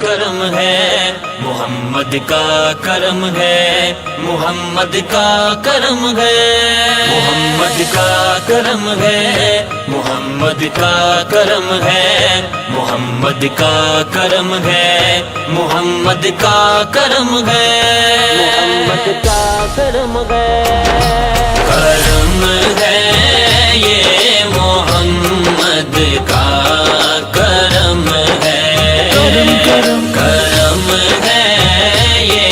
करम है, मोहम्मद का करम है, मोहम्मद का करम है, मोहम्मद का करम है, मोहम्मद का करम है, मोहम्मद का करम है, मोहम्मद का करम है, मोहम्मद का करम है, करम है ये मोहम्मद का करम है, करम करम करम है ये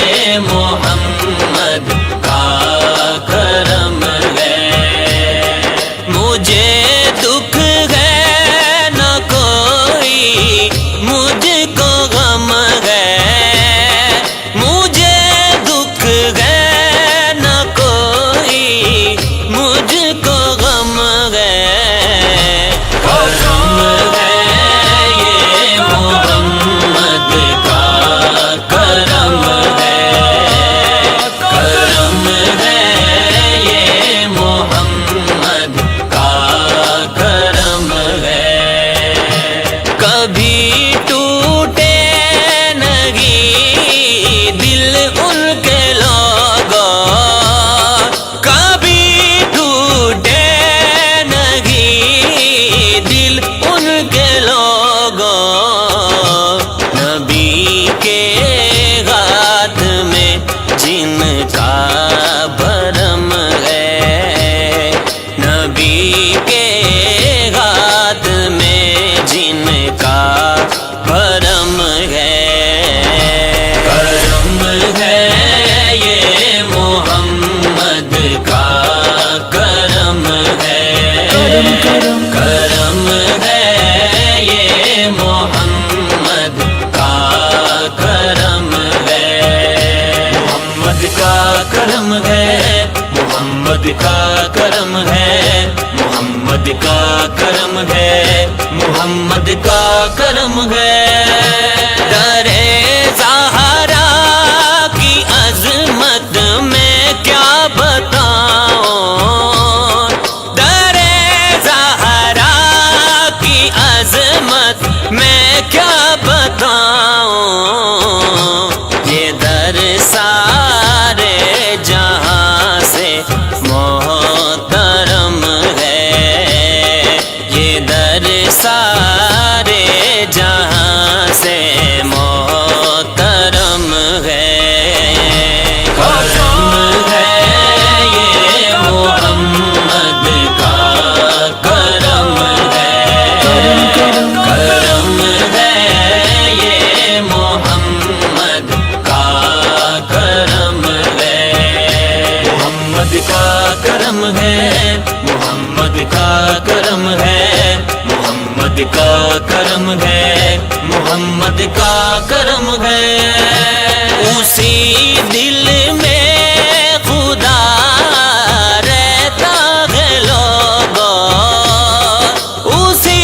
मोहम्मद का करम है। मुझे दुख है न कोई, मुझको गम है, मुझे दुख है न कोई, मुझको गम है, करम है ये मोहम्मद का करम है, करम है ये मोहम्मद का करम है। कभी टूटे नहीं दिल उनके लोगों, कभी टूटे नहीं दिल उनके लोगों, नबी के हाथ में जिनका भरम है, नबी के हाथ में जिनका भरम है, करम है ये मोहम्मद का करम है, करम करम करम है ये मोहम्मद का करम है, मोहम्मद का करम है, मोहम्मद का करम है, मोहम्मद का करम है, मोहम्मद का करम है। दरे ज़हरा की अज़मत में क्या बताऊं, दरे ज़हरा की अज़मत में क्या बताऊं, ये दर सारे जहां से मोहतरम है, ये दर सारे जहां से मोहतरम है, करम है ये मोहम्मद का करम है, करम करम करम है ये मोहम्मद का करम है, मोहम्मद का करम है, मोहम्मद का करम है, मोहम्मद का करम है, मोहम्मद का करम है। उसी दिल में खुदा रहता है लोगों, उसी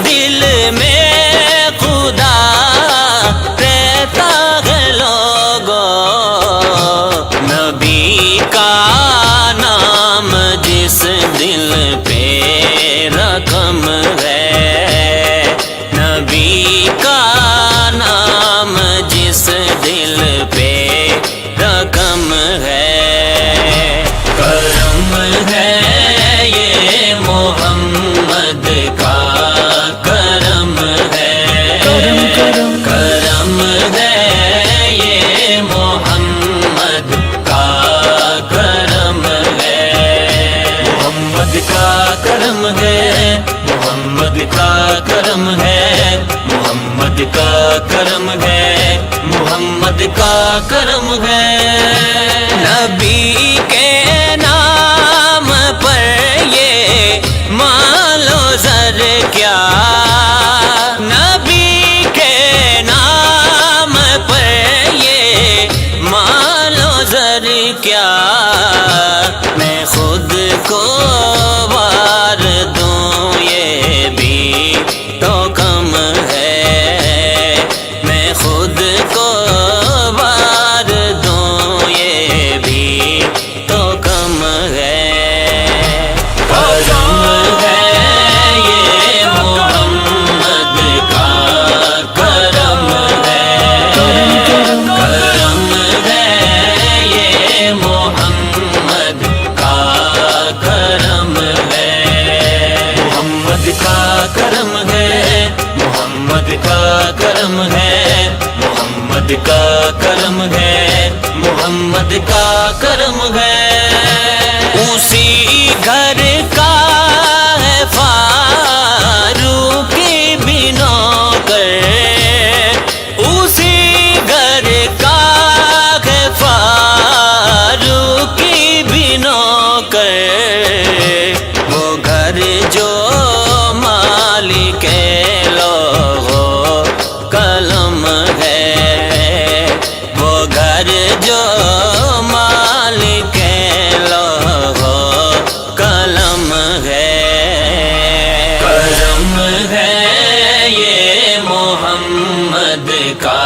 दिल में खुदा रहता है लोगों, नबी का नाम जिस दिल पे रकम है, नबी का नाम जिस दिल पे रकम है, करम है ये मोहम्मद का करम है, करम करम करम है ये मोहम्मद का करम है, मोहम्मद का करम है, मोहम्मद का करम है, मोहम्मद का करम है, मोहम्मद का करम है। नबी के नाम पर ये मालो ज़र क्या, नबी के नाम पर ये मालो ज़र क्या, मैं खुद को वार दूं ये भी तो कम है, मैं खुद को वार दूं ये भी मोहम्मद का करम है, मोहम्मद का करम है। उसी घर का है फारूक भी नौकर, उसी घर का है फारूक भी नौकर। वो घर जो मालिक लोहो कलम है, वो घर जो मालिक लोहो कलम है। करम है ये मोहम्मद का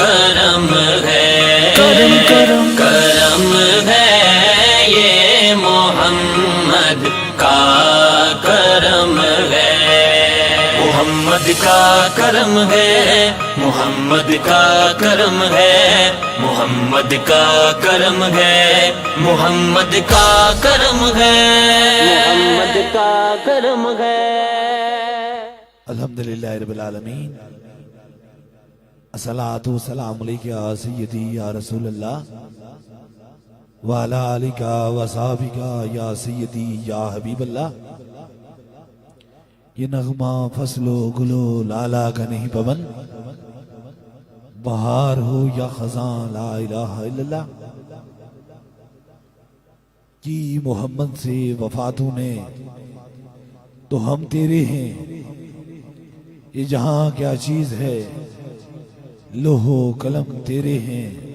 करम है, करम करम करम है ये मोहम्मद का करम है। मोहम्मद का करम है, मोहम्मद का करम है, मोहम्मद का करम है, मोहम्मद का करम है, मोहम्मद का करम है। अल्हम्दुलिल्लाह रब्बिल आलमीन, अस्सलातु वस्सलामु अलैका या सय्यदी या रसूलल्लाह व अला आलिका व सहाबिका या सय्यदी या हबीबल्लाह। ये नगमा फसलो गुलो लाला का नहीं पवन, बहार हो या खजां ला इलाहा इल्लल्लाह। कि मोहम्मद से वफा तूने तो हम तेरे हैं, ये जहां क्या चीज है लोहो कलम तेरे हैं।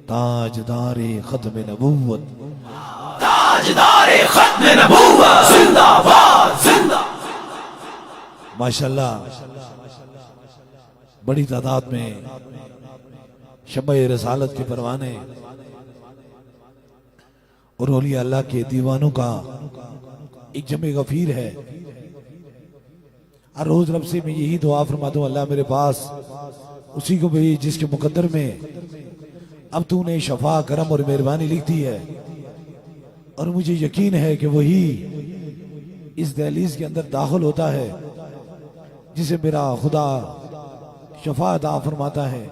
ताजदारे खत्म नबूवत, ताजदारे खत्म नबूवत जिंदाबाद जिंदा। माशाल्लाह बड़ी तादाद में शम्मे रसालत के परवाने और औलिया अल्लाह के दीवानों का एक जमे गफीर है। हर रोज रब से मैं यही दुआ फरमाता हूं, अल्लाह मेरे पास उसी को भेज जिसके मुकद्दर में अब तूने शफा करम और मेहरबानी लिख दी है। और मुझे यकीन है कि वही इस दहलीज के अंदर दाखिल होता है जिसे मेरा खुदा शफा अता फरमाता है,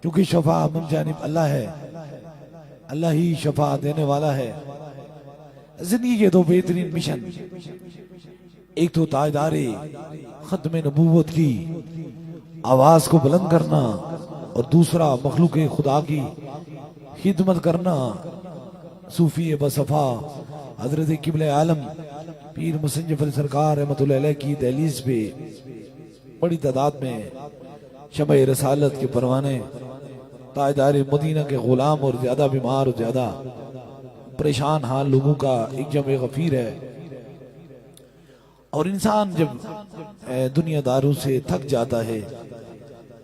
क्योंकि शफा मन जानिब अल्लाह है, अल्लाह ही शफा देने वाला है। जिंदगी के दो बेहतरीन मिशन, एक तो ताजदारे खत्म नबूवत की आवाज को बुलंद करना और दूसरा मखलूक खुदा की खिदमत करना। सूफी बसफा हजरत किबले आलम पीर मुसंजफ अली सरकार रहमतुल्लाह अलैह की दहलीज पे बड़ी तादाद में शम्मे रसालत के परवाने ताजदारे मदीना के गुलाम और ज्यादा बीमार और ज्यादा परेशान हाल लोगों का एक जमे गफीर है। और इंसान जब दुनियादारों से थक जाता है,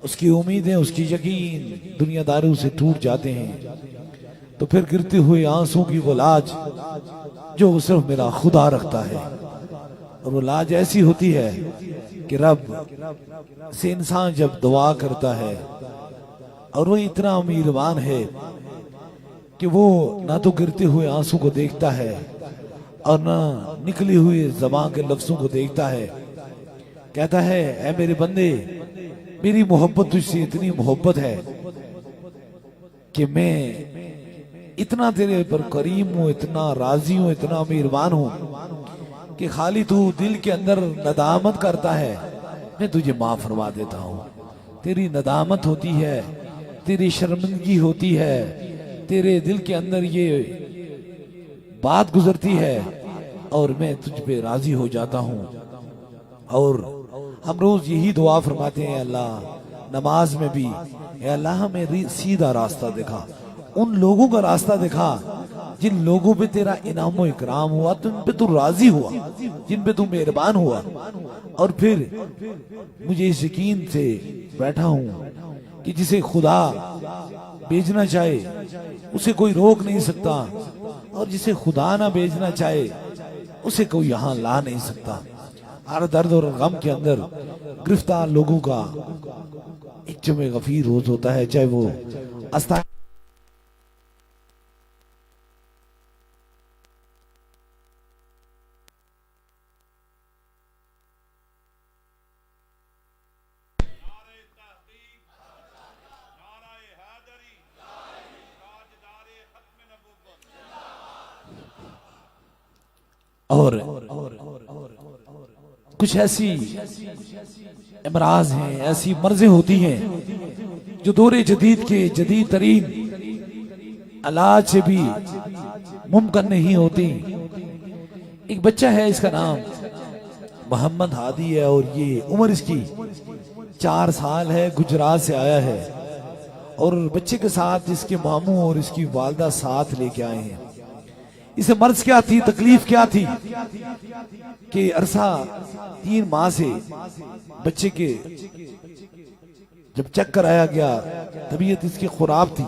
उसकी उम्मीदें उसकी यकीन दुनियादारों से टूट जाते हैं, तो फिर गिरते हुए आंसू की वो लाज जो सिर्फ मेरा खुदा रखता है। और वो लाज ऐसी होती है कि रब से इंसान जब दुआ करता है और वो इतना मेहरबान है कि वो ना तो गिरते हुए आंसू को देखता है और ना निकली हुई ज़बान के लफ्जों को देखता है। कहता है, ऐ मेरे बंदे, मेरी मोहब्बत तुझसे इतनी मोहब्बत है कि मैं इतना तेरे पर करीम हूं, इतना राजी हूं, इतना मेहरबान हूं कि खाली तू दिल के अंदर नदामत करता है, मैं तुझे माफ फरमा देता हूं। तेरी नदामत होती है, तेरी शर्मिंदगी होती है, तेरे दिल के अंदर ये बात गुजरती है और मैं तुझ पे राजी हो जाता हूं। और हम रोज यही दुआ फरमाते हैं, अल्लाह नमाज में भी, अल्लाह हमें सीधा रास्ता दिखा, उन लोगों का रास्ता दिखा जिन लोगों पे तेरा इनाम और इकराम हुआ, तुम पे तू राजी हुआ, जिन पे तू मेहरबान हुआ। और फिर मुझे इस यकीन से बैठा हूं कि जिसे खुदा भेजना चाहे उसे कोई रोक नहीं सकता, और जिसे खुदा ना भेजना चाहे उसे कोई यहां ला नहीं सकता। हर दर्द और गम के अंदर गिरफ्तार लोगों का एक जमे गफीर रोज होता है, चाहे वो अस्ता और कुछ ऐसी इमराज हैं, ऐसी मर्जें होती हैं जो दौरे जदीद के जदीद तरीन इलाज से भी मुमकिन नहीं होती। एक बच्चा है, इसका नाम मोहम्मद हादी है और ये उम्र इसकी 4 साल है, गुजरात से आया है और बच्चे के साथ इसके मामू और इसकी वालदा साथ लेके आए हैं। इसे मर्ज क्या थी, तकलीफ क्या थी कि अरसा 3 माह से बच्चे के जब चेक कराया गया तबीयत इसकी खराब थी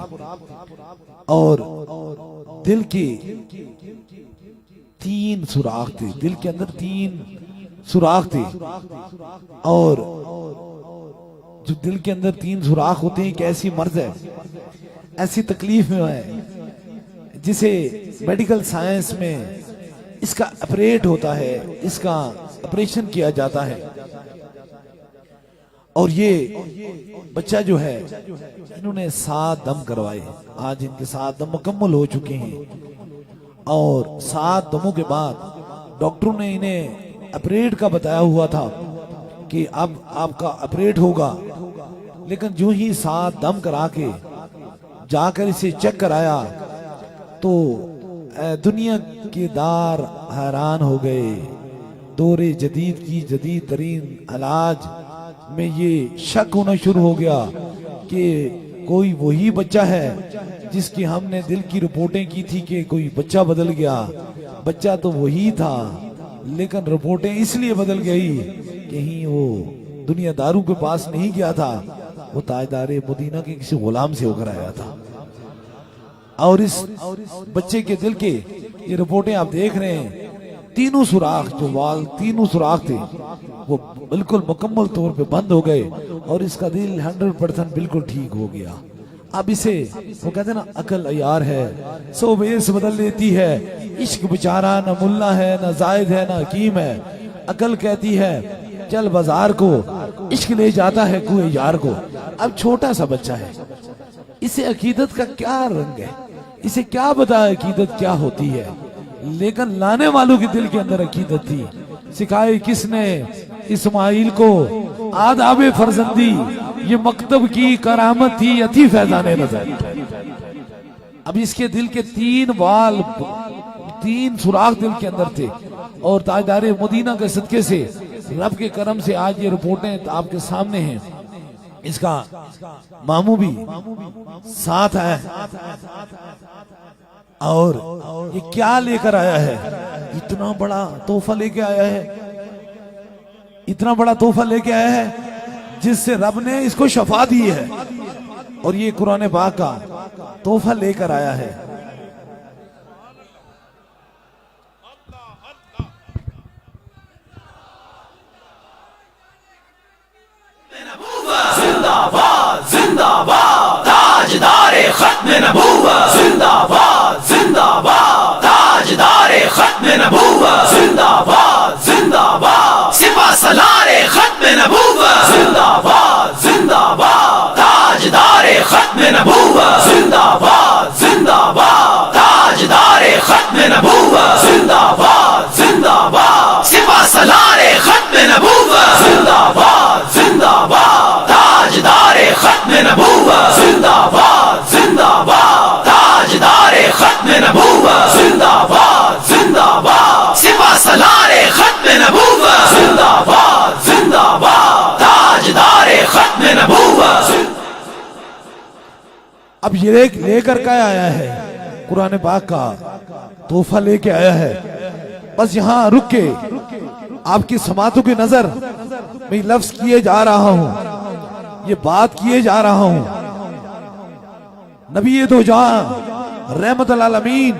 और दिल के 3 सुराख थे, दिल के अंदर 3 सुराख थे और जो दिल के अंदर 3 सुराख होते हैं, एक ऐसी मर्ज है, ऐसी तकलीफ में है जिसे मेडिकल साइंस में इसका ऑपरेट होता है, इसका ऑपरेशन किया जाता है। और ये बच्चा जो है, इन्होंने 7 दम करवाए, आज इनके 7 दम मुकम्मल हो चुके हैं और 7 दमों के बाद डॉक्टरों ने इन्हें ऑपरेट का बताया हुआ था कि अब आपका ऑपरेट होगा, लेकिन जो ही 7 दम करा के जाकर इसे चेक कराया तो दुनिया के दार हैरान हो गए। दौरे जदीद की जदीद तरीन इलाज में ये शक होना शुरू हो गया कि कोई वही बच्चा है जिसकी हमने दिल की रिपोर्टें की थी कि कोई बच्चा बदल गया। बच्चा तो वही था, लेकिन रिपोर्टें इसलिए बदल गई कहीं वो दुनियादारों के पास नहीं गया था, वो ताजदारे मदीना के किसी गुलाम से होकर आया था। और इस बच्चे के दिल के ये रिपोर्टें आप देख रहे हैं, 3 सुराख, जो वाल 3 सुराख थे वो बिल्कुल मुकम्मल तौर पे बंद हो गए और इसका दिल 100% बिल्कुल ठीक हो गया। अब इसे वो कहते हैं ना, अकल अयार है, सो बेस बदल लेती है, इश्क बेचारा न मुल्ला है न जायद है न हकीम है। अकल कहती है चल बाजार को, इश्क ले जाता है कुएं यार को। अब छोटा सा बच्चा है, इसे अकीदत का क्या रंग है, इसे क्या पता है अकीदत क्या होती है, लेकिन लाने वालों के दिल के अंदर अकीदत थी। सिखाई किसने इस्माइल को आदाबे फरजंदी, ये मकतब की करामत थी अथी फैजाने नजर। अब इसके दिल के 3 वाल, 3 सुराख दिल के अंदर थे और ताजदारे मदीना के सदके से, रब के करम से आज ये रिपोर्टें आपके सामने हैं। इसका मामू भी साथ है और ये क्या लेकर आया है, इतना बड़ा तोहफा लेके आया है, इतना बड़ा तोहफा लेके आया है जिससे रब ने इसको शफा दी है और ये कुरान पाक का तोहफा लेकर आया है। जिंदाबाद जिंदाबाद ताजदारे खत्म नबूवत, जिंदाबाद जिंदाबाद ताजदारे खत्म नबूवत, जिंदाबाद जिंदाबाद सिपा सलारे खत्म नबूवत, जिंदाबाद जिंदाबाद ताजदारे खत्म नबूवत, जिंदाबाद जिंदाबाद ताजदारे खत्म नबूवत, जिंदाबाद जिंदाबाद सिपा सलारे खत्म नबूवत, जिंदाबाद जिंदाबाद ताजदारे खत्म नबूवत, जिंदाबाद जिंदाबाद ताजदारे खत्म नबूवत, जिंदाबाद जिंदाबाद सिपा सलारे खत्म नबूवत, जिंदाबाद जिंदाबाद ताजदारे खत्म नबूवत। अब ये लेकर क्या आया है, कुरान पाक का तोहफा लेके आया है। बस यहाँ रुक के आपकी समातों की नजर में लफ्ज किए जा रहा हूँ, ये बात किए जा रहा हूँ। नबी दो जहां रहमत अल आलमीन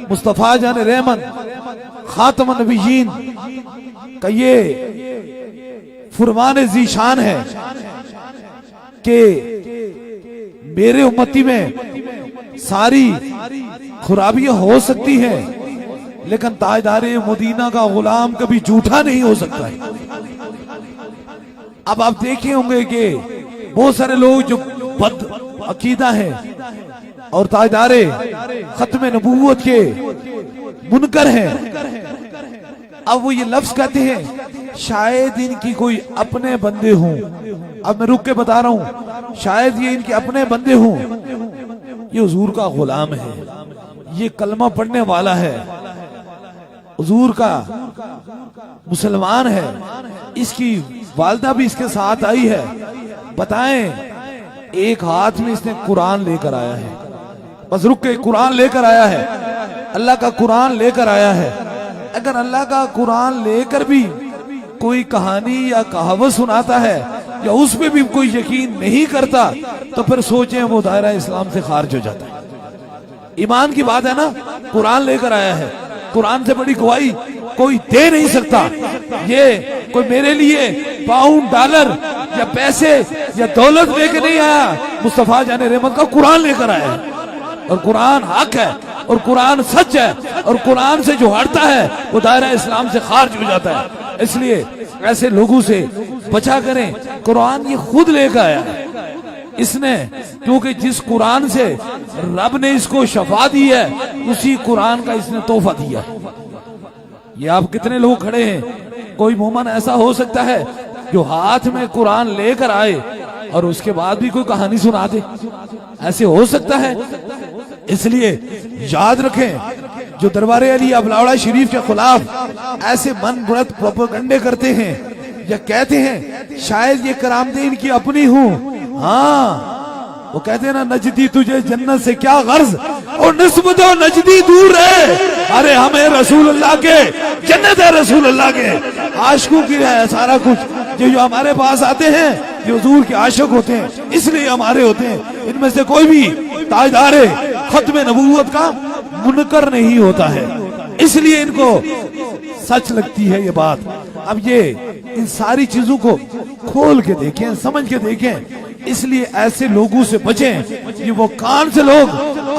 मुस्तफा जान रहमत खातम नबीयीन का ये फरमान ज़ीशान है कि मेरे उम्मती में सारी खराबियां हो सकती हैं, लेकिन ताजदारे मदीना का गुलाम कभी झूठा नहीं हो सकता है। अब आप देखे होंगे कि बहुत सारे लोग जो बद अकीदा हैं और ताजदारे खत्म नबूवत के मुनकर हैं, अब वो ये लफ्ज कहते हैं शायद इनकी कोई अपने बंदे हों। अब मैं रुक के बता रहा हूं, शायद ये इनके अपने बंदे हों। ये हुजूर का गुलाम है, ये कलमा पढ़ने वाला है, हुजूर का मुसलमान है, इसकी वालदा भी इसके साथ आई है। बताएं, एक हाथ में इसने कुरान लेकर आया है, बस रुक के कुरान लेकर आया है, अल्लाह का कुरान लेकर आया है। अगर अल्लाह का कुरान लेकर भी कोई कहानी या कहावत सुनाता है या उस पे भी कोई यकीन नहीं करता, तो फिर सोचें वो दायरा इस्लाम से खारिज हो जाता है। ईमान की बात है ना, कुरान लेकर आया है, कुरान से बड़ी गवाही कोई दे नहीं सकता। ये कोई मेरे लिए पाउंड डॉलर या पैसे या दौलत लेकर नहीं आया, मुस्तफा जाने रहमत का कुरान लेकर आया है। और कुरान हक है और कुरान सच है, और कुरान से जो हटता है वो दायरा इस्लाम से खारिज हो जाता है। इसलिए ऐसे लोगों से बचा करें। कुरान ये खुद लेकर आया है इसने, क्योंकि जिस कुरान से रब ने इसको शफा दी है, उसी कुरान का इसने तोहफा दिया। ये आप कितने लोग खड़े हैं, कोई मोमन ऐसा हो सकता है जो हाथ में कुरान लेकर आए और उसके बाद भी कोई कहानी सुना दे? ऐसे हो सकता है? इसलिए याद रखें, जो दरबार अली अबलावड़ा शरीफ के खिलाफ ऐसे मन गढ़ंत प्रोपेगेंडे करते हैं या कहते हैं शायद ये करामतें इनकी अपनी हूं। हाँ, वो कहते हैं ना, नजदी तुझे जन्नत से क्या गर्ज और निस्बत नजदी दूर है। अरे हमें रसूलुल्लाह के जन्नत है, रसूलुल्लाह के आशिकों की है सारा कुछ। जो हमारे पास आते हैं जो हुजूर के आशिक होते हैं, इसलिए हमारे होते हैं। इनमें से कोई भी ताजदारे खत्म नबूवत का मुनकर नहीं होता है, इसलिए इनको सच लगती है ये बात। अब ये इन सारी चीजों को खोल के देखें, समझ के देखें। इसलिए ऐसे लोगों से बचें। ये वो कान से लोग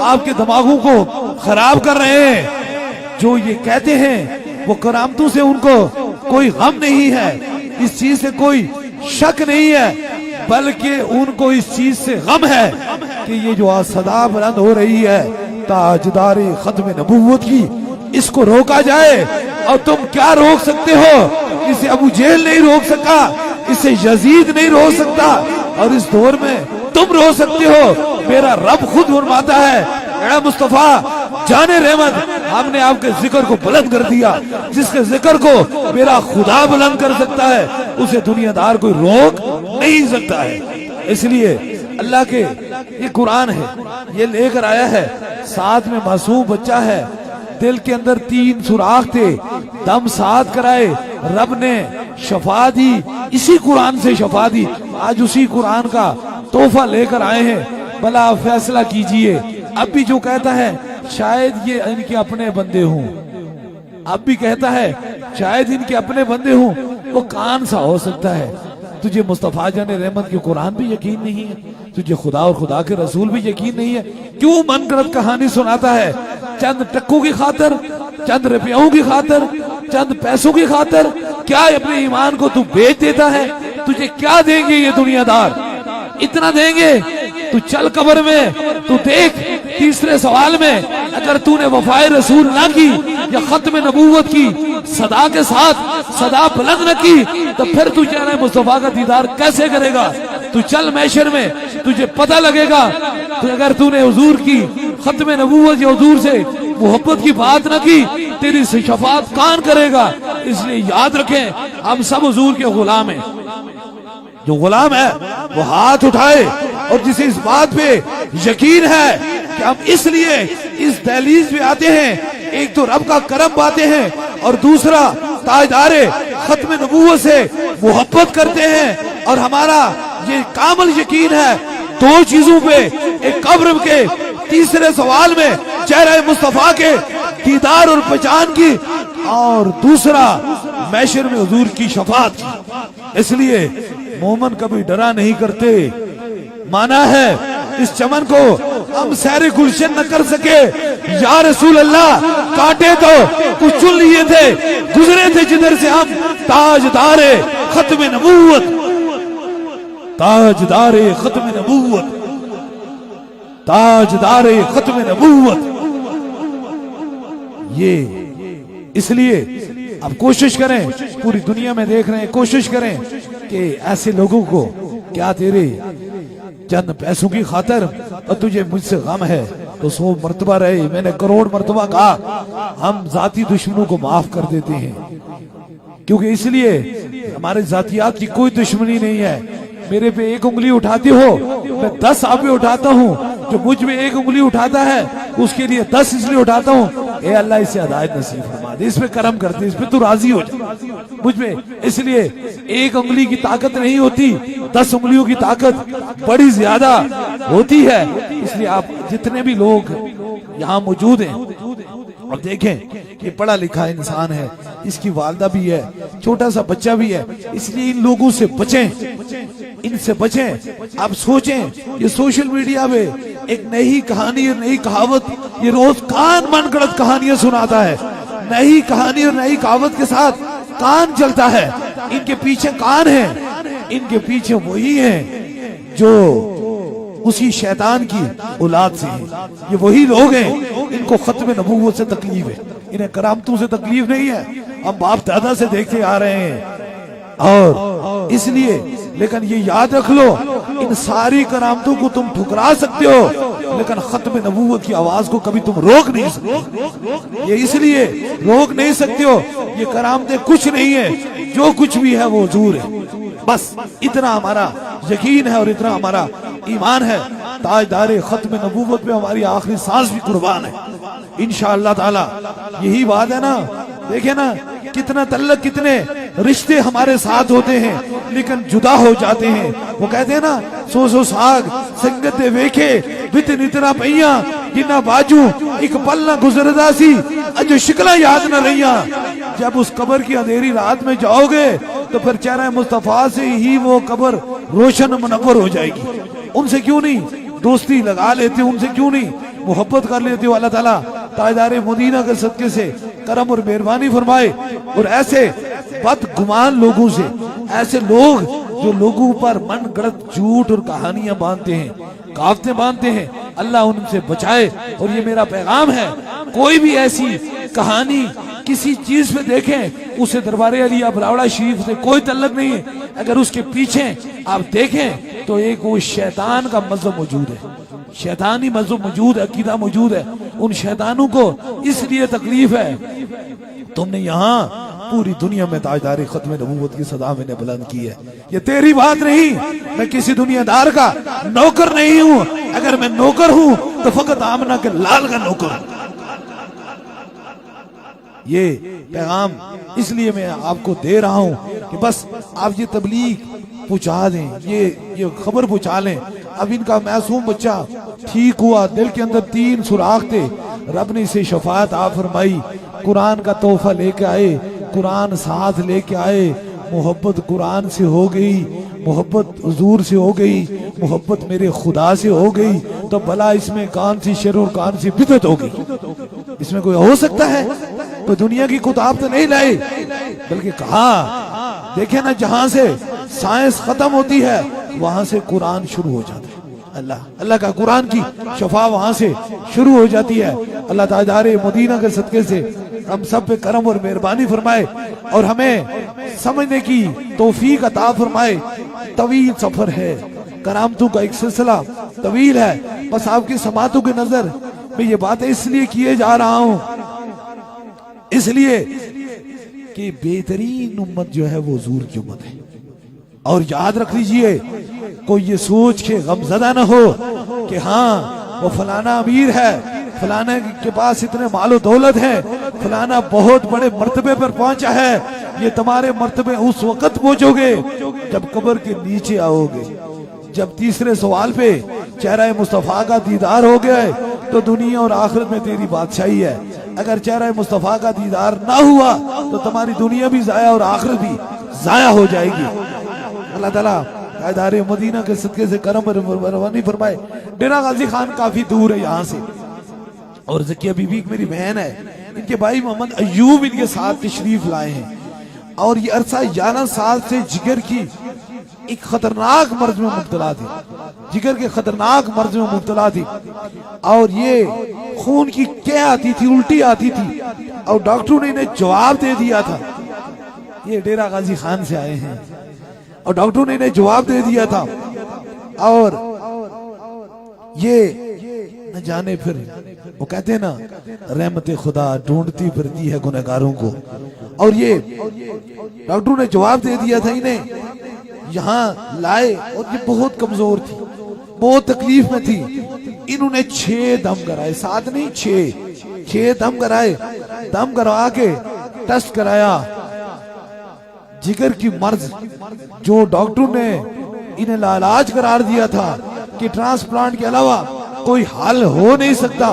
आपके दिमागों को खराब कर रहे हैं, जो ये कहते हैं वो करामतों से उनको कोई गम नहीं है, इस चीज से कोई शक नहीं है, बल्कि उनको इस चीज से गम है कि ये जो आज सदा बुलंद हो रही है ताजदारे खत्म नबूवत की, इसको रोका जाए। और तुम क्या रोक सकते हो? इसे अबू जेल नहीं रोक सका, इसे यजीद नहीं रोक सकता, और इस दौर में तुम रोक सकते हो। मेरा रब खुद फरमाता है, मुस्तफा जाने रहमत, हमने आपके जिक्र को बुलंद कर दिया। जिसके जिक्र को मेरा खुदा बुलंद कर सकता है, उसे दुनियादार कोई रोक नहीं सकता है। इसलिए अल्लाह के ये कुरान है, ये लेकर आया है, साथ में मासूम बच्चा है, दिल के अंदर 3 सुराख थे, दम साध कराए, रब ने शफा दी, इसी कुरान से शफा दी। आज उसी कुरान का तोहफा लेकर आए हैं। भला आप फैसला कीजिए। अब भी जो कहता है शायद ये इनके अपने बंदे हों, अब भी कहता है शायद इनके अपने बंदे हों, वो कान सा हो सकता है? तुझे मुस्तफा जाने रहमत के कुरान भी यकीन नहीं है, तुझे खुदा और खुदा के रसूल भी यकीन नहीं है, क्यों मनगढ़ंत कहानी सुनाता है? चंद टक्कों की खातर, चंद रुपयों की खातर, चंद पैसों की खातर क्या अपने ईमान को तू बेच देता है? तुझे क्या देंगे ये दुनियादार? इतना देंगे? तू चल कब्र में, तू देख तीसरे सवाल में, अगर तूने वफाए रसूल ना की या खत्म नबूवत की सदा के साथ सदा बुलंद न की, तो फिर तू चेहरा मुस्तफा का दीदार कैसे करेगा? तू चल मैशर में, तुझे पता लगेगा। तो अगर तूने हुजूर की खत्म नबूवत या हुजूर से मोहब्बत की बात न की, तेरी शफात कौन करेगा? इसलिए याद रखें, हम सब हुजूर के गुलाम हैं। जो गुलाम है वो हाथ उठाए, और जिसे इस बात पे यकीन है कि हम इसलिए इस दहलीज पे आते हैं, एक तो रब का करम पाते हैं, और दूसरा ताजदारे खत्म नबूवत से मोहब्बत करते हैं, और हमारा ये कामल यकीन है 2 चीजों पे, एक कब्र के तीसरे सवाल में चेहरे मुस्तफा के दीदार और पहचान की, और दूसरा मैशर में हुजूर की शफात की। इसलिए मोमन कभी डरा नहीं करते। माना है इस चमन को हम सैर गुलशन न कर सके, या रसूल अल्लाह काटे तो कुछ चुन लिए थे, गुजरे थे जिधर से हम ताजदारे खत्म नबूवत, ताजदारे खत्म नबूवत, ताजदारे खत्म नबूवत। ये इसलिए अब कोशिश करें, पूरी दुनिया में देख रहे हैं, कोशिश करें कि ऐसे लोगों को, क्या तेरे चंद पैसों की खातर और तुझे मुझसे गम है तो 100 मर्तबा रहे, मैंने करोड़ मर्तबा कहा, हम जाती दुश्मनों को माफ कर देते हैं। क्योंकि इसलिए हमारे जातियात की कोई दुश्मनी नहीं है। मेरे पे एक उंगली उठाते हो, मैं 10 आप पे उठाता हूँ। जो मुझ में एक उंगली उठाता है उसके लिए 10 इसलिए उठाता हूँ। ए अल्लाह इसे हिदायत नसीब फरमा दे, इस पे करम करते, इस पे तू राजी हो जा मुझ में। इसलिए एक उंगली की ताकत नहीं होती, 10 उंगलियों की ताकत बड़ी ज्यादा होती है। इसलिए आप जितने भी लोग यहाँ मौजूद हैं, अब देखें ये पढ़ा लिखा इंसान है, इसकी वालदा भी है, छोटा सा बच्चा भी है, इसलिए इन लोगों से बचें, इनसे बचें। आप सोचें, ये सोशल मीडिया पे एक नई कहानी और नई कहावत, ये रोज कान मन गढ़ंत कहानियां सुनाता है। नई कहानी और नई कहावत के साथ कान चलता है। इनके पीछे कान है, इनके पीछे वही है जो उसी शैतान की औलाद से है। ये वही लोग हैं, इनको खत्म नबूवत से तकलीफ है, इन्हें करामतों से तकलीफ नहीं है। हम बाप दादा से देखते आ रहे हैं। और इसलिए, लेकिन ये याद रख लो, इन सारी करामतों को तुम ठुकरा सकते हो, लेकिन खत्म नबूवत की आवाज को कभी तुम रोक नहीं सकते। ये इसलिए रोक नहीं सकते हो, ये करामतें कुछ नहीं है, जो कुछ भी है वो हुजूर है। बस इतना हमारा यकीन है और इतना हमारा ईमान है। ताजदारे खत्म नबूवत पे हमारी आखिरी सांस भी कुर्बान है इंशाअल्लाह ताला। यही बात है ना। देखे ना कितना तल्लक, कितने रिश्ते हमारे साथ होते हैं लेकिन जुदा हो जाते हैं। वो कहते हैं ना, सो साग संगत दे वेखे बित नितना पईया, जिन्ना बाजू एक पल ना गुजरदा सी, अजो शिकला याद न रहिया। जब उस कब्र की अंधेरी रात में जाओगे तो फिर चेहरा मुस्तफा से ही वो कब्र रोशन मुनव्वर हो जाएगी। उनसे क्यों नहीं दोस्ती लगा लेते हो, उनसे क्यों नहीं मोहब्बत कर लेते हो। अल्लाह ताला ताजदारे मदीना के सदके से करम और मेहरबानी फरमाए। और ऐसे बदगुमान लोगों से, ऐसे लोग जो लोगों पर मन गढ़ंत झूठ और कहानियां बांधते हैं, कहावतें बांधते हैं, अल्लाह उनसे बचाए। और ये मेरा पैगाम है, कोई भी ऐसी कहानी किसी चीज पे देखें, उसे दरबारे अलिया बरावड़ा शरीफ से कोई तल्लक नहीं है। अगर उसके पीछे आप देखें तो एक वो शैतान का मजहब मौजूद है, शैतानी मजहब मौजूद है, अकीदा मौजूद है। उन शैतानों को इसलिए तकलीफ है, तुमने यहाँ पूरी दुनिया में ताजदारी खत्म नबूवत की सदा मैंने बुलंद की है। ये तेरी बात नहीं, मैं किसी दुनियादार का नौकर नहीं हूँ। अगर मैं नौकर हूँ तो फकत आमना के लाल का नौकर हूँ। ये पैगाम इसलिए मैं आपको दे रहा हूँ कि बस आप ये तबलीग पहुँचा दें, ये खबर पहुँचा लें। अब इनका मासूम बच्चा ठीक हुआ, दिल के अंदर 3 सुराख थे, रब ने इसे शफाअत आ फरमाई, कुरान का तोहफा लेके आए, कुरान साथ लेके आए, मोहब्बत कुरान से हो गई, मोहब्बत हुजूर से हो गई, मोहब्बत मेरे खुदा से हो गई, तो भला इसमें कौन सी शर और कौन सी बिदअत होगी? इसमें कोई हो सकता है? तो दुनिया की किताब तो नहीं लाई, बल्कि कहा देखे ना, जहां से साइंस खत्म होती है वहां से कुरान शुरू हो जाता है। अल्लाह का कुरान की शफा वहां से शुरू हो जाती है। अल्लाह ताजदारे मदीना के सदके से हम सब पे करम और मेहरबानी फरमाए और हमें समझने की तौफीक अता फरमाए। तवील सफर है, करामतों का एक सिलसिला तवील है। बस आपकी समातों की नजर में ये बातें इसलिए किए जा रहा हूं, इसलिए कि बेहतरीन उम्मत जो है वो हुजूर की उम्मत है। और याद रख लीजिए, कोई ये सोच के गमजदा न हो कि हाँ वो फलाना अमीर है, फलाना के पास इतने मालो दौलत है, फलाना बहुत बड़े मर्तबे पर पहुंचा है। ये तुम्हारे मर्तबे उस वक्त पहुंचोगे जब कब्र के नीचे आओगे, जब तीसरे सवाल पे चेहरा मुस्तफा का दीदार हो गया है तो दुनिया और आखिरत में तेरी बादशाही है। अगर चेहरा मुस्तफा का दीदार ना हुआ तो तुम्हारी दुनिया भी जाया और आखिरत भी जाया हो जाएगी। अल्लाह ताला ताजदारे मदीना के सदके से करम और मेहरबानी फरमाए। डेरा गाजी खान काफी दूर है यहाँ से, और ज़किया बीबी मेरी बहन है, इनके भाई मोहम्मद अयूब इनके साथ तशरीफ लाए हैं। और ये अरसा 11 साल से जिगर की एक खतरनाक मर्ज में मुब्तला थी, जिगर के खतरनाक मर्ज में मुब्तला थी। और ये खून की क्या आती थी, उल्टी आती थी, और डॉक्टरों ने इन्हें जवाब दे दिया था ये डेरा गाजी खान से आए हैं। और डॉक्टरों ने इन्हें जवाब दे दिया था, और ये न जाने फिर वो कहते हैं ना, रहमत खुदा ढूंढती फिरती है गुनहगारों को। और ये डॉक्टरों ने जवाब दे दिया था इन्हें, यहाँ लाए और ये बहुत कमजोर थी, बहुत तकलीफ में थी। इन्होंने 6 दम कराए, 7 नहीं 6 दम कराए। दम करवा के टेस्ट कराया, जिगर की मर्ज जो डॉक्टरों ने इन्हें लाइलाज करार दिया था कि ट्रांसप्लांट के अलावा कोई हल हो नहीं सकता,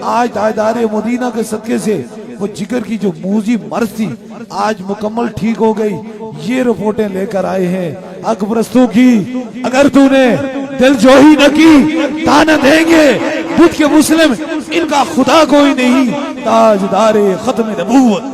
आज ताजदारे मदीना के सदके से वो जिगर की जो मूजी मर्ज थी आज मुकम्मल ठीक हो गई। ये रिपोर्टें लेकर आए हैं अकबरस्तों की। अगर तूने दिल जोही न की ताना देंगे बुद्ध के मुस्लिम, इनका खुदा कोई नहीं। ताजदारे खत्म नबूवत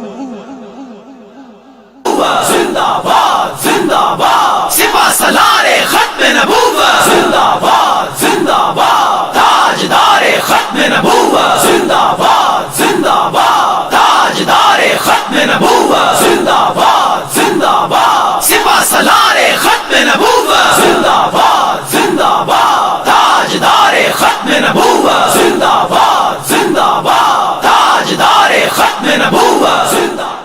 जिंदाबाद जिंदाबाद, सिपा सलारे खत्म नबूवत जिंदाबाद जिंदाबाद, ताजदारे खत्म नबूवत जिंदाबाद जिंदाबाद, ताजदारे खत्म नबूवत जिंदाबाद जिंदाबाद, सिपा सलारे खत्म नबूवत जिंदाबाद जिंदाबाद, ताजदारे खत्म नबूवत जिंदाबाद जिंदाबाद, ताजदारे खत्म नबूवत जिंदाबाद।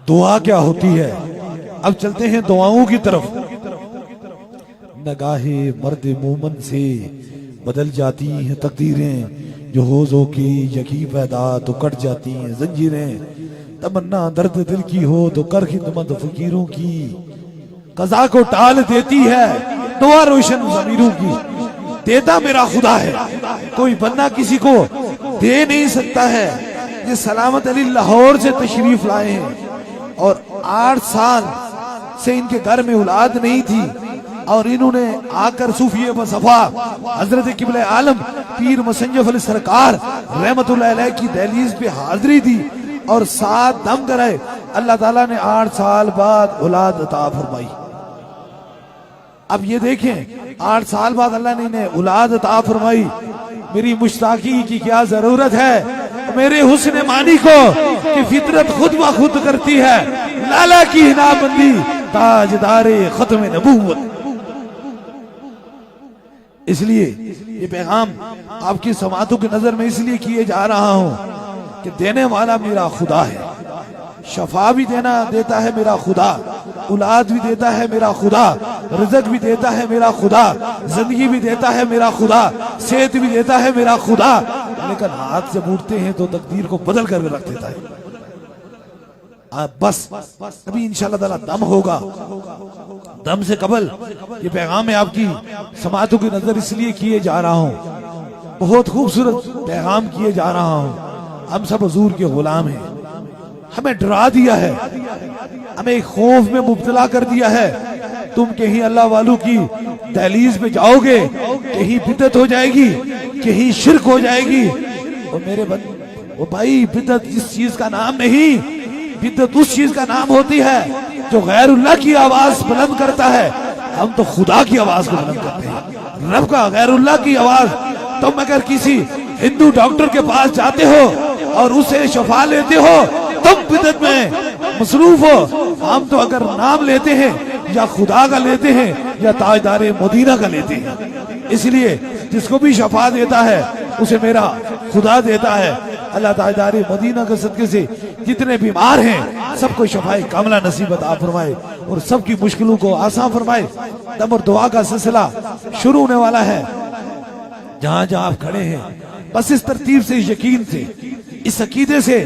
दुआ क्या होती है, अब चलते हैं दुआओं की तरफ। नगाहे मर्द मोमन से बदल जाती हैं तकदीरें, जो होजो की यकी पैदा तो कट जाती हैं जंजीरें। तमन्ना दर्द दिल की हो तो कर खिदमत फकीरों की, कज़ा को टाल देती है दुआ रोशन ज़मीरों की। देता मेरा खुदा है, कोई बन्ना किसी को दे नहीं सकता है। ये सलामत अली लाहौर से तशरीफ लाए हैं और 8 साल से इनके घर में औलाद नहीं थी, और इन्होंने आकर सूफी मुसफ़ा हजरत किबले आलम पीर मुसंजफ अली सरकार रहमतुल्लाह अलैह की दहलीज पे हाजिरी दी और 7 दम कराए। अल्लाह ताला ने 8 साल बाद औलाद अता फरमाई। अब ये देखें 8 साल बाद अल्लाह ने इन्हें औलाद अता फरमाई। मेरी मुश्ताकी की क्या जरूरत है मेरे हुस्न मानी को कि फितरत खुद ब खुद करती है लाला की हिनाबंदी, ताजदारे खत्म नबूवत। इसलिए ये पैगाम आपकी समातों की नजर में इसलिए किए जा रहा हूं कि देने वाला मेरा खुदा है, शफा भी देता है मेरा खुदा, औलाद भी देता है मेरा खुदा, रिज़्क भी देता है मेरा खुदा, जिंदगी भी देता है मेरा खुदा, सेहत भी देता है मेरा खुदा। लेकिन हाथ से उठते हैं तो तकदीर को बदल कर रख देता है। बस अभी इंशाअल्लाह ताला दम होगा, दम से कबल ये पैगाम है आपकी समातों की नजर इसलिए किए जा रहा हूँ। बहुत खूबसूरत पैगाम किए जा रहा हूँ। हम सब हुजूर के गुलाम हैं, हमें डरा दिया है, हमें खौफ में मुब्तला कर दिया है। तुम कहीं अल्लाह वालों की दहलीज पे जाओगे, कहीं बिदअत हो जाएगी, कहीं शिर्क हो जाएगी। और मेरे वो भाई, बिदअत इस चीज का नाम नहीं, बिदअत उस चीज का नाम होती है जो गैरुल्लाह की आवाज बुलंद करता है। हम तो खुदा की आवाज को बुलंद करते हैं, रब का, गैरुल्लाह की आवाज। तुम अगर किसी हिंदू डॉक्टर के पास जाते हो और उसे शफा लेते हो, तुम बिदअत में मसरूफ हो। हम तो अगर नाम लेते हैं या खुदा का लेते हैं या ताजदारे मदीना का लेते हैं। इसलिए जिसको भी शफा देता है उसे मेरा खुदा देता है। अल्लाह ताजदारे मदीना के सदके से जितने बीमार हैं सबको शफाए कामला नसीब अता फरमाए और सबकी मुश्किलों को आसान फरमाए। दम और दुआ का सिलसिला शुरू होने वाला है। जहां जहां आप खड़े हैं बस इस तरतीब से, इस यकीन से, इस अकीदे से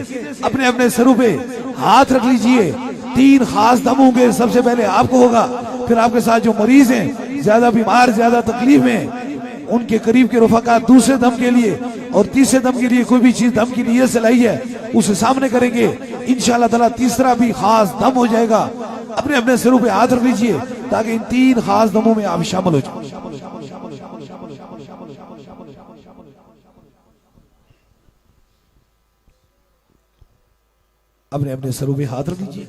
अपने अपने सरों पे हाथ रख लीजिए। 3 खास दम होंगे, सबसे पहले आपको होगा, फिर आपके साथ जो मरीज हैं, ज्यादा बीमार, ज्यादा तकलीफ में, उनके करीब के रफाका दूसरे दम के लिए और तीसरे दम के लिए कोई भी चीज दम की नीयत से लाई है उसे सामने करेंगे। इंशाअल्लाह ताला तीसरा भी खास दम हो जाएगा। अपने अपने सरों पे हाथ रख लीजिए ताकि इन 3 खास दमों में आप शामिल हो जाए। अपने अपने सरों पे हाथ रख लीजिए।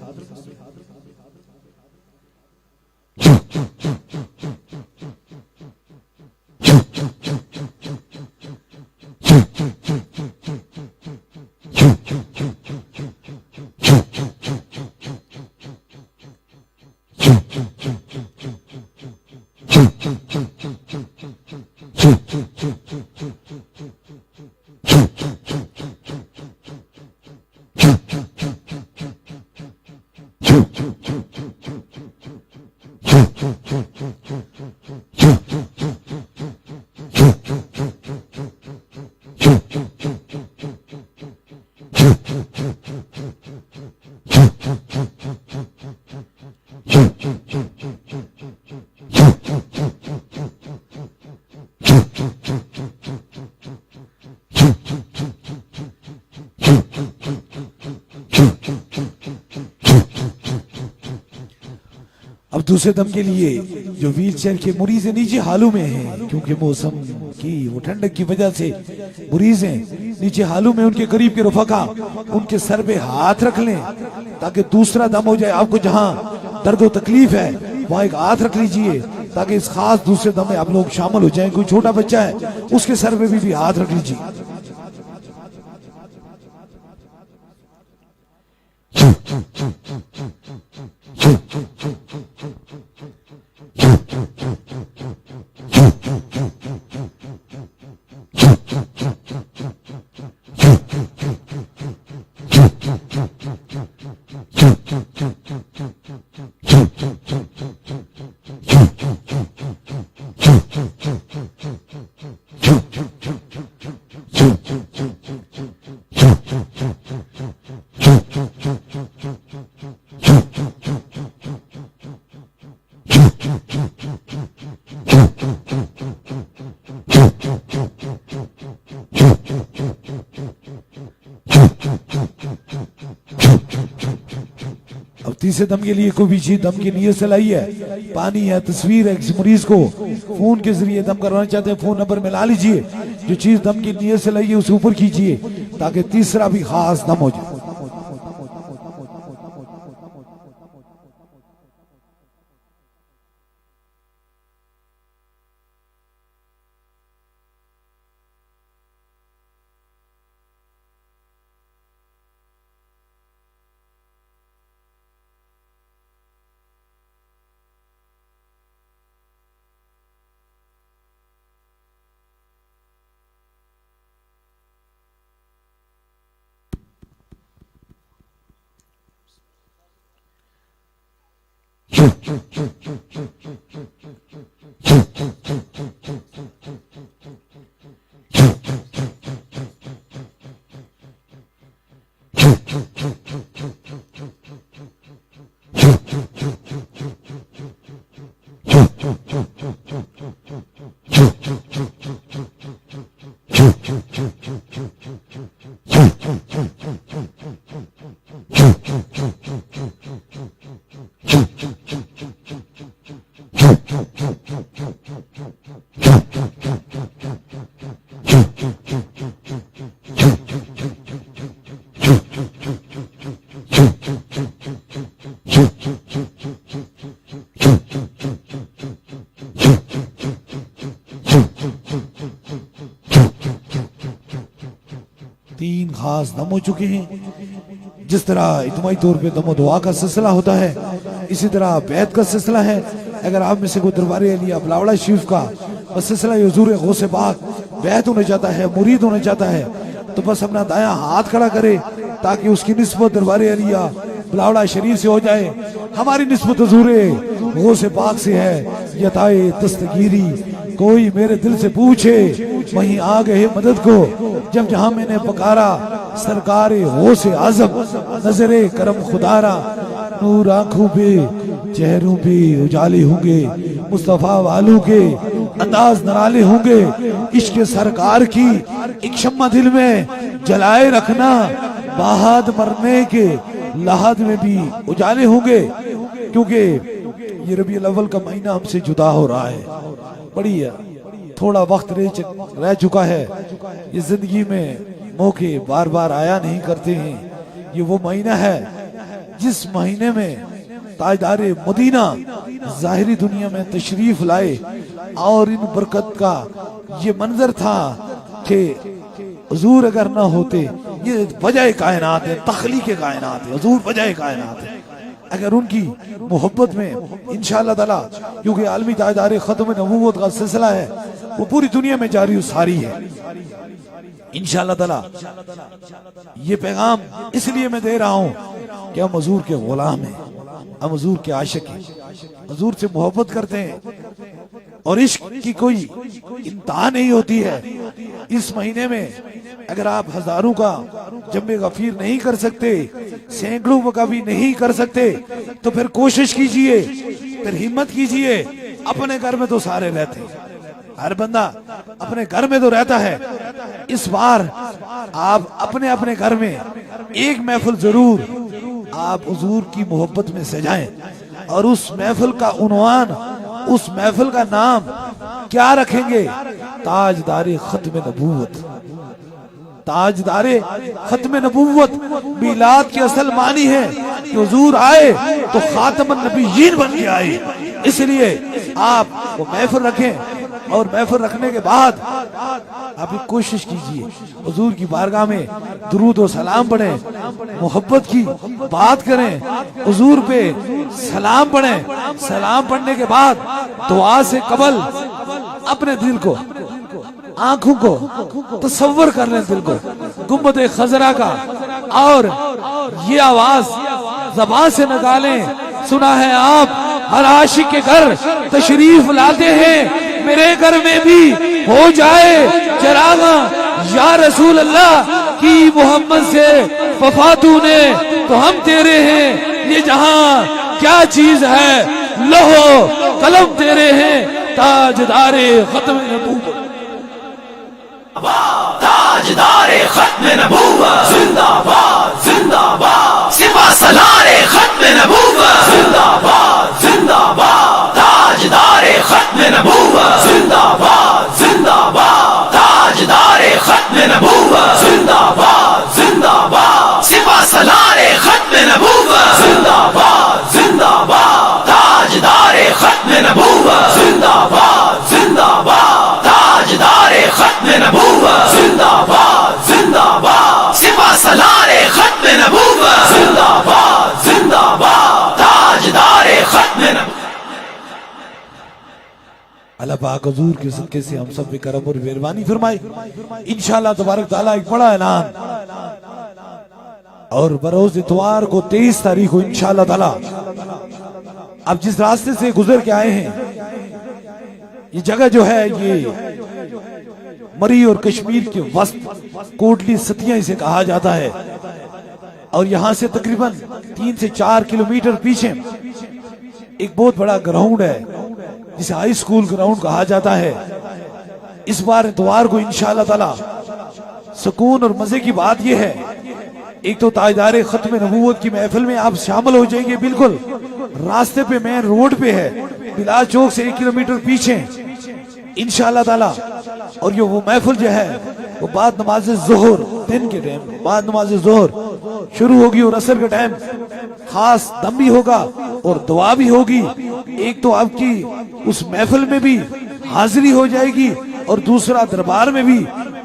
अब दूसरे दम के लिए जो व्हील चेयर के मरीज नीचे हालों में हैं, क्योंकि मौसम की वो ठंडक की वजह से मरीज हैं नीचे हालों में, उनके करीब के रफका उनके सर पे हाथ रख लें ताकि दूसरा दम हो जाए। आपको जहां दर्द और तकलीफ है वहां एक हाथ रख लीजिए ताकि इस खास दूसरे दम में आप लोग शामिल हो जाएं। कोई छोटा बच्चा है उसके सर पे भी हाथ रख लीजिए। अब तीसरे दम के लिए कोई भी चीज दम की नीयत से लाई है, पानी है, तस्वीर है, किसी मरीज को फोन के जरिए दम करवाना चाहते हैं, फोन नंबर मिला लीजिए। जो चीज दम की नीयत से लाई है उसे ऊपर कीजिए ताकि तीसरा भी खास दम हो जाए। तीन खास दम हो चुके हैं। जिस तरह इज्तिमाई तौर पे दमो दुआ का सिलसिला होता है, इसी तरह बैत का सिलसिला है। अगर आप में से कोई दरबार अलिया बिलावड़ा शरीफ का बस सिलसिला हुजूर गौसे पाक बैत होना चाहता है, मुरीद होना चाहता है, तो बस अपना दायां हाथ खड़ा करे ताकि उसकी निस्बत दरबार अलिया बिलावड़ा शरीफ से हो जाए। हमारी निस्बत हुजूर गौसे पाक से है। यताए दस्तगीरी कोई मेरे दिल से पूछे, वहीं आ गए मदद को जब जहां मैंने पकारा। सरकार गौसे आजम नजरे करम खुदारा, नूर आंखों पे चेहरों पे उजाले होंगे, मुस्तफा वालों के अंदाज नराले होंगे। इश्क सरकार की एक शम्मा दिल में जलाए रखना, बाहद मरने के लहद में भी उजाले होंगे। क्योंकि ये रबीउल अव्वल का महीना हमसे जुदा हो रहा है, बड़ी थोड़ा वक्त रह चुका है। ये जिंदगी में मौके बार बार आया नहीं करते हैं। ये वो महीना है जिस महीने में ताजदारे मदीना जाहिरी दुनिया में तशरीफ लाए, और इन बरकत का ये मंजर था कि हुजूर अगर ना होते, ये वजह कायनात है, तखलीक कायनात है, हुजूर वजह कायनात है। अगर उनकी मोहब्बत में इंशाअल्लाह ताला, क्योंकि आलमी ताजदार खत्म नबूवत का सिलसिला है वो पूरी दुनिया में जारी और सारी है इंशाअल्लाह ताला। ये पैगाम इसलिए मैं दे रहा हूँ कि हम हजूर के गुलाम हैं, हम हजूर के आशिक हैं, हजूर से मोहब्बत करते हैं और इश्क की कोई इंतहा नहीं होती है। इस महीने में अगर आप हजारों का जम्मे गफीर नहीं कर सकते, सैकड़ों का भी नहीं कर सकते, तो फिर कोशिश कीजिए, फिर हिम्मत कीजिए। अपने घर में तो सारे रहते हैं, हर बंदा अपने घर में तो रहता है। इस बार आप अपने अपने घर में एक महफिल जरूर आप हुजूर की मोहब्बत में सजाएं और उस महफिल का उन्वान, उस महफिल का नाम क्या रखेंगे? ताजदारे खत्म नबूवत। ताजदारे खत्म नबूवत मिलाद की असल मानी है कि हुजूर आए तो खातमुन नबिय्यीन बन के आए। इसलिए आप वो महफिल रखें और महफिल रखने के बाद आप एक कोशिश कीजिए, हुजूर की बारगाह में दुरूद और सलाम पढ़ें, मोहब्बत की बात करें, हुजूर पे सलाम पढ़ें। सलाम पढ़ने के बाद दुआ से कबल अपने दिल को, आंखों को तसव्वुर कर लें, दिल को गुंबद खजरा का, और ये आवाज ज़बान से निकालें, सुना है आप हर आशिक के घर तशरीफ लाते हैं, मेरे घर में भी हो जाए चरागा या रसूल अल्लाह की मोहम्मद से वफा तूने तो हम तेरे हैं। ये जहां क्या चीज है, लहो कलम तेरे हैं, ताजदारे खत्म नबूवत। ताजदारे खत्म नबूवत जिंदाबाद जिंदाबाद, सिपा सलारे खत्म नबूवत जिंदाबाद जिंदाबाद, ताजदारे खत्म नबूवत जिंदाबाद जिंदाबाद, ताजदारे खत्म नबूवत जिंदाबाद जिंदाबाद, सिपा सलारे खत्म नबूवत जिंदाबाद जिंदाबाद, ताजदारे खत्म नबूवत जिंदाबाद जिंदाबाद, ताजदारे खत्म नबूवत जिंदाबाद जिंदाबाद, सिपा सलारे खत्म नबूवत जिंदाबाद जिंदाबाद, ताजदारे खत्म नबूवत। अल्लाह पाक हुजूर के सदके से हम सब पे करम और मेहरबानी फरमाए। इंशाअल्लाह तबारक ताला एक बड़ा ऐलान, और बरोज इतवार को 23 तारीख को इंशाअल्लाह ताला अब जिस रास्ते से गुजर के आए हैं, ये जगह जो है ये मरी और कश्मीर के वस्त कोटली सतिया इसे कहा जाता है, और यहाँ से तकरीबन 3 से 4 किलोमीटर पीछे एक बहुत बड़ा ग्राउंड है जिसे हाई स्कूल ग्राउंड कहा जाता है। इस बार इतवार को इंशाअल्लाह ताला सुकून और मजे की बात यह है, एक तो ताजदारे खत्म नबूवत की महफिल में आप शामिल हो जाएंगे, बिल्कुल रास्ते पे मेन रोड पे है, बिलाल चौक से 1 किलोमीटर पीछे इंशाअल्लाह ताला। और ये वो महफिल जो है वो बाद नमाज जोहर, दिन के टाइम बाद नमाज जोहर शुरू होगी और असर के टाइम खास दम भी होगा और दुआ भी होगी। एक तो आपकी उस महफिल में भी हाजिरी हो जाएगी और दूसरा दरबार में भी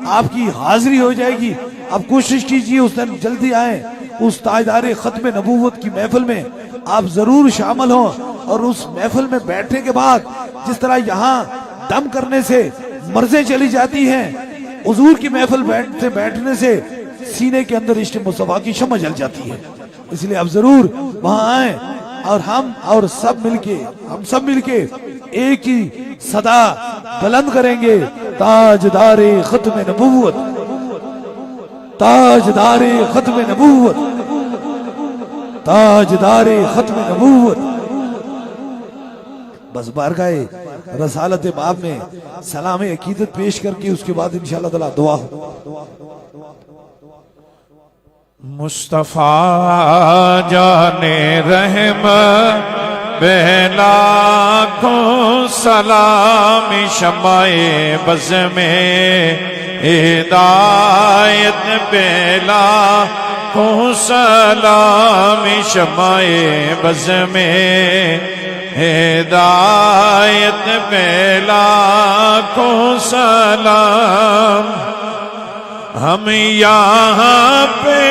आपकी हाजिरी हो जाएगी। आप कोशिश कीजिए उस दिन जल्दी आए, उस ताजदारे खत्म नबूवत की महफिल में आप जरूर शामिल हों। और उस महफिल में बैठने के बाद जिस तरह यहाँ दम करने से मर्जें चली जाती हैं, हुजूर की महफिल बैठने से सीने के अंदर इश्क़ मुस्तफा की शम्मा जल जाती है। इसलिए आप जरूर वहां आए और हम और हम सब मिलके एक ही सदा बुलंद करेंगे, ताजदारे खत्म नबूवत, ताजदारे खत्म नबूवत, ताजदारे खत्म नबूवत। बस बारगाहे रसालत बाब में सलाम अकीदत पेश करके उसके बाद इंशाअल्लाह ताला दुआ हो। मुस्तफा जाने रहम बेला को सलाम शमाए बज़ में हिदायत बेला को सलाम शमाए बज़ में हिदायत बेला को सलाम। हम यहाँ पे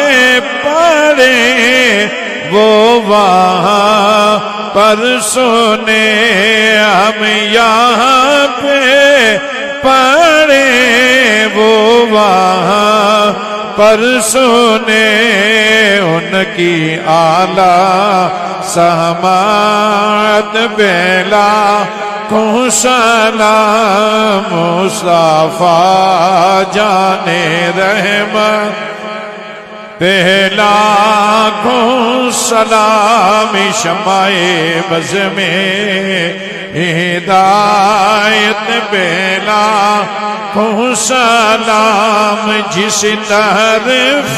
पड़े वो वहाँ पर सुने, हम यहाँ पे पढ़े, वो वहाँ पर सुने, उनकी आला सहमत बेला को सलाम, मुस्तफा जाने रहमत पहला को सलाम, शमाए बज़ में हिदायत बेला को सलाम, जिस तरफ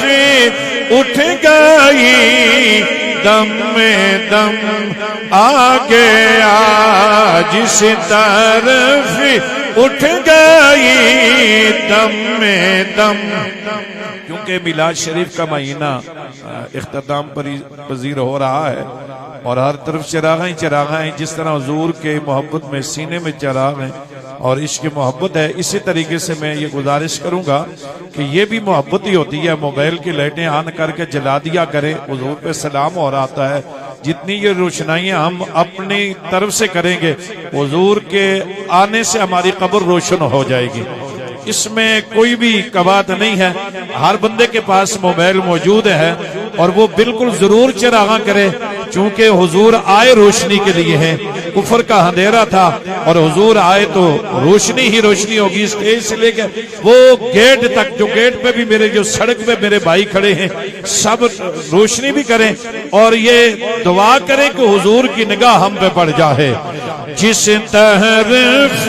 उठ गई दम में दम आ गया, जिस तरफ उठ गई दम में दम। क्योंकि मिलाद शरीफ का महीना इख्तिताम पजीर हो रहा है और हर तरफ चिराग ही चिराग हैं, जिस तरह हुजूर के मोहब्बत में सीने में चिराग हैं और इश्क मोहब्बत है, इसी तरीके से मैं ये गुजारिश करूंगा कि ये भी मोहब्बत ही होती है। मोबाइल की लाइटें ऑन करके जला दिया करें, हुजूर पे सलाम हो रहा है। जितनी ये रोशनाइयां हम अपनी तरफ से करेंगे, हुजूर के आने से हमारी कब्र रोशन हो जाएगी। इसमें कोई भी कबात नहीं है। हर बंदे के पास मोबाइल मौजूद है और वो बिल्कुल जरूर चिरागा करे, चूंकि हुजूर आए रोशनी के लिए है। कुफर का अंधेरा था और हुजूर आए तो रोशनी ही रोशनी होगी। स्टेज से लेकर वो गेट तक, जो गेट पे भी मेरे, जो सड़क पे मेरे भाई खड़े हैं, सब रोशनी भी करें और ये दुआ करें कि हुजूर की निगाह हम पे पड़ जाए। जिस तरफ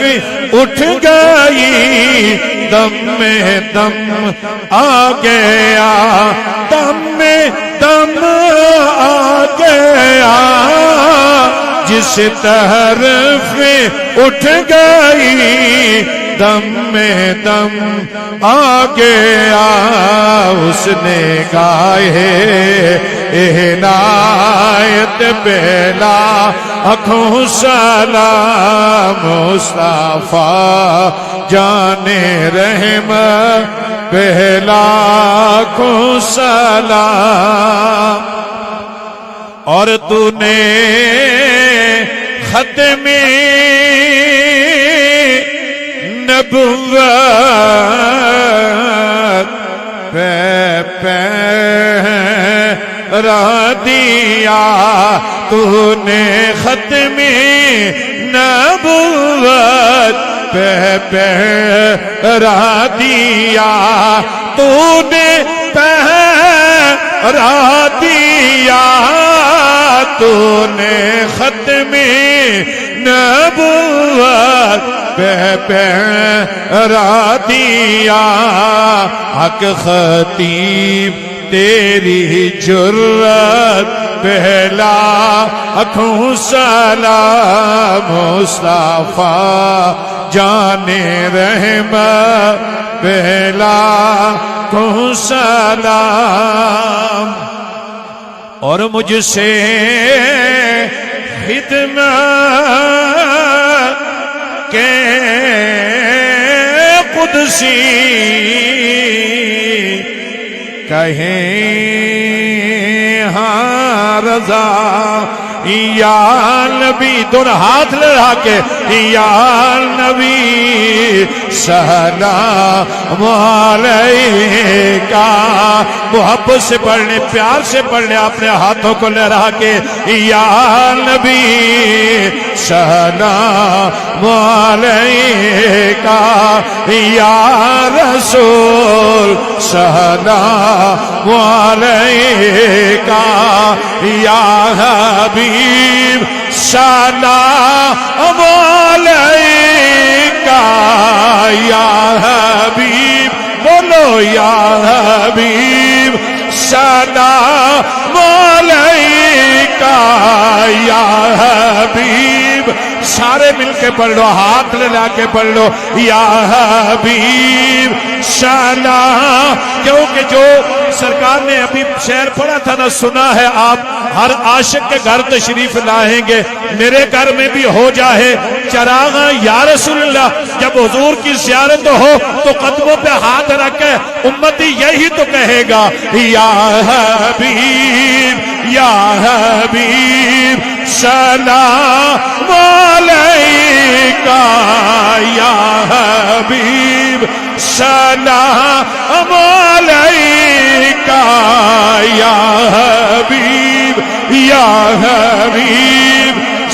उठ गई दम में दम आ गया, दम में दम आ गया, जिस तरफ उठ गई दम में दम आ गया, उसने गाए इनायत बेला अखों सलाम, मुस्तफा जाने रहमत बेला को सलाम। और तूने खत्मे नबुव्वत पे पहरा दिया, तूने खत्मे नबुव्वत पे पहरा दिया, तूने पहरा दिया, तूने खत्मे नबुव्वत पे पहरा दिया। हक खतीब तेरी जुर्रत पहला अखों सलाम, मुस्तफा जाने रहमत पहला अखों सलाम। और मुझसे खिदमत के कुदसी कहें हाँ रजा, या नबी दोनों हाथ लगा के या नबी सलाम अलैका, मोहब्बत से पढ़ने, प्यार से पढ़ने, अपने हाथों को लहरा के या नबी सलाम अलैका, या रसूल सलाम अलैका, या हबीब सलाम अलैका, या हबीब बोलो या हबीब सलाम अलैका, या हबीब सारे मिलके पढ़ लो, हाथ लगा के पढ़ लो या हबीब सलाम। क्योंकि जो सरकार ने अभी शेर पढ़ा था ना, सुना है आप, हर आशिक के घर तशरीफ लाएंगे, मेरे घर में भी हो जाए चरागा या रसूलल्लाह। जब हुजूर की ज़ियारत हो तो कदमों पे हाथ रखे उम्मती यही तो कहेगा या हबीब या हबीब सलाम अलैका या हबीब सलाम अलैका या हबीब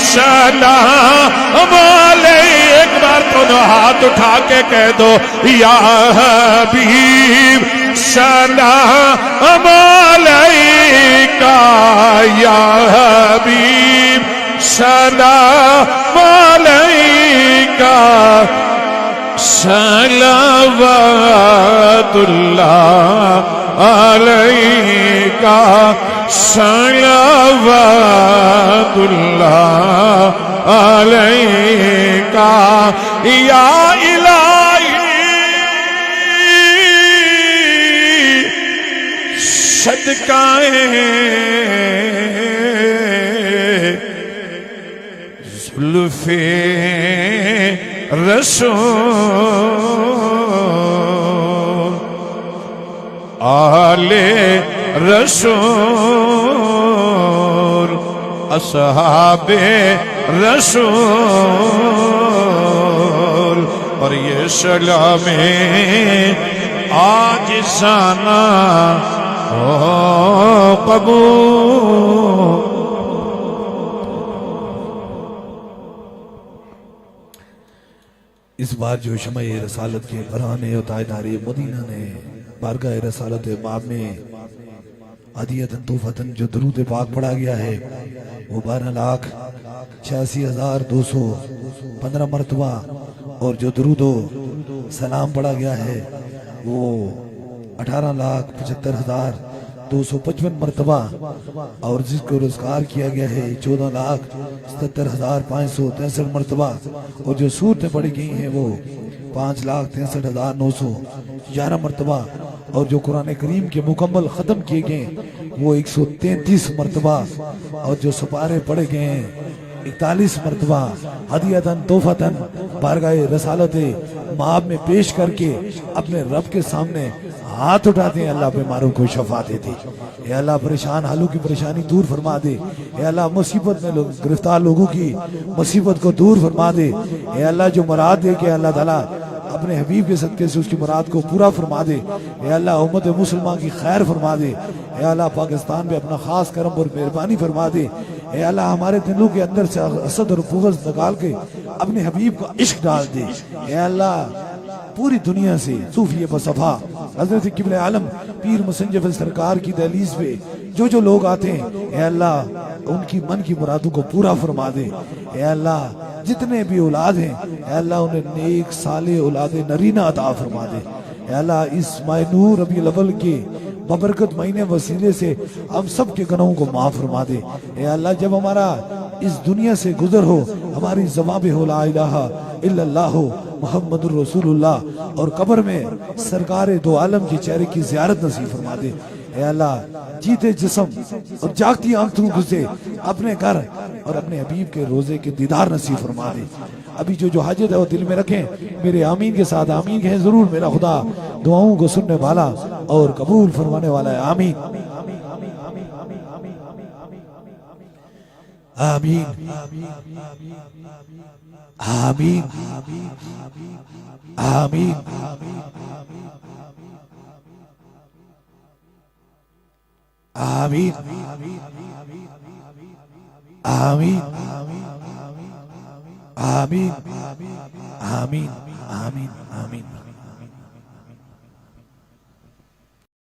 सलाम अलैका। एक बार दोनों हाथ उठा के कह दो या हबीब सलाम अलैका या हबीब सलाम अलैका सलवातुल्लाह अलैका सलवातुल्लाह अलैका या इलाही सदकाए जुल्फे रसूल आले रसूल असहाबे रसूल और ये सलामे आज जाना ओ कबूल। इस बार जो शमए रसालत के बरहाने और ताजदारे मदीना ने बारगाह रसालत बाब में अदियतन तोहफतन जो दरूद पाक पढ़ा गया है वो 12,86,215 मरतबा और जो दरूदो सलाम पढ़ा गया है वो 18,75,255 मरतबा और जिसको रोजगार किया गया है 14,77,563 मरतबा और जो सूरतें पढ़ी गई हैं वो 5,63,911 मरतबा और जो कुरान करीम के मुकम्मल ख़त्म किए गए वो 133 मरतबा और जो सपारे पढ़े गए हैं 41 मरतबा हदियतन तोहफतन बारगाह रसालत माब में पेश करके अपने रब के सामने हाथ उठाते हैं। अल्लाह बीमारों को शफा दे दे, या अल्लाह परेशान हालों की परेशानी दूर फरमा दे, या अल्लाह मुसीबत में गिरफ्तार लोगों की मुसीबत को दूर फरमा दे, या अल्लाह जो मुराद दे के अल्लाह ताला अपने हबीब के सदके से उसकी मुराद को पूरा फरमा दे, या अल्लाह उम्मत मुसलमान की खैर फरमा दे, या अल्लाह पाकिस्तान में अपना खास करम और मेहरबानी फरमा दे, या अल्लाह हमारे दिलों के अंदर से हसद और बुग़्ज़ निकाल के अपने हबीब का इश्क डाल दे, या अल्लाह पूरी दुनिया से सूफी बसफा हजरत किबले आलम पीर मुसंजफ सरकार की दहलीज पे जो लोग आते हैं या अल्लाह उनकी मन की मुरादों को पूरा फरमा दे, या अल्लाह जितने भी औलाद हैं या अल्लाह उन्हें नेक साले औलाद नरीना अता फरमा दे, या अल्लाह इस माह नूर रबीउल अव्वल के बबरकत महीने वसीले से हम सब के गुनाहों को माफ फरमा दे, या अल्लाह जब हमारा इस दुनिया से गुजर हो हमारी ज़बान पे हो ला इलाहा इल्लल्लाह मुहम्मदुर रसूलुल्लाह और कब्र में सरकार दो आलम के चेहरे की ज़ियारत नसीब फरमा दे, या अल्लाह जीते जिस्म और जागती आंखों से अपने घर और अपने हबीब के रोजे के दीदार नसीब फरमा दे। अभी जो हाजत है वो दिल में रखें, मेरे आमीन के साथ आमीन कहें जरूर। मेरा खुदा दुआओं को सुनने वाला और कबूल फरमाने वाला है। आमीन आमीन आमीन आमीन आमीन आमीन आमीन आमीन आमीन आमीन।